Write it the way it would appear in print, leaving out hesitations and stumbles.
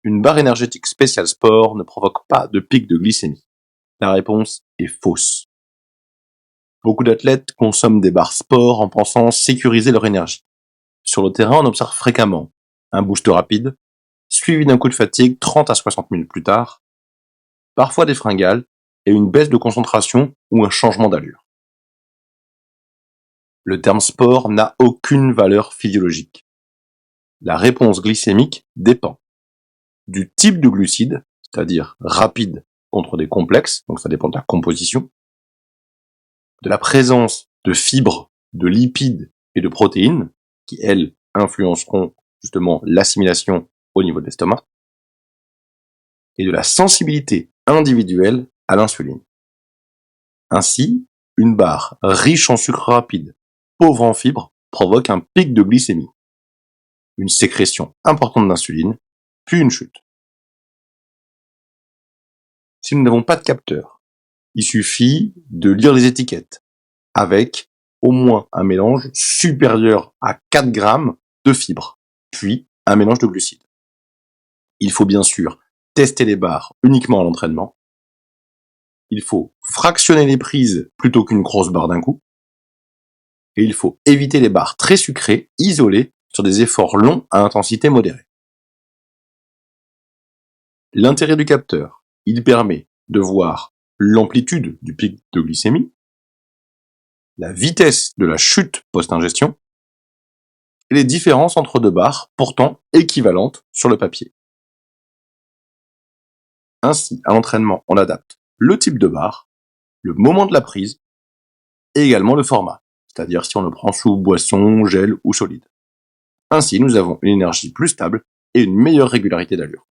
Une barre énergétique spéciale sport ne provoque pas de pic de glycémie. La réponse est fausse. Beaucoup d'athlètes consomment des barres sport en pensant sécuriser leur énergie. Sur le terrain, on observe fréquemment un boost rapide, suivi d'un coup de fatigue 30 à 60 minutes plus tard, parfois des fringales et une baisse de concentration ou un changement d'allure. Le terme sport n'a aucune valeur physiologique. La réponse glycémique dépend du type de glucides, c'est-à-dire rapide contre des complexes, donc ça dépend de la composition, de la présence de fibres, de lipides et de protéines, qui elles influenceront justement l'assimilation au niveau de l'estomac, et de la sensibilité individuelle à l'insuline. Ainsi, une barre riche en sucre rapide, pauvre en fibres, provoque un pic de glycémie, une sécrétion importante d'insuline, puis une chute. Si nous n'avons pas de capteur, il suffit de lire les étiquettes, avec au moins un mélange supérieur à 4 grammes de fibres, puis un mélange de glucides. Il faut bien sûr tester les barres uniquement à l'entraînement. Il faut fractionner les prises plutôt qu'une grosse barre d'un coup. Et il faut éviter les barres très sucrées, isolées, sur des efforts longs à intensité modérée. L'intérêt du capteur, il permet de voir l'amplitude du pic de glycémie, la vitesse de la chute post-ingestion, et les différences entre deux barres pourtant équivalentes sur le papier. Ainsi, à l'entraînement, on adapte le type de barre, le moment de la prise, et également le format, c'est-à-dire si on le prend sous boisson, gel ou solide. Ainsi, nous avons une énergie plus stable et une meilleure régularité d'allure.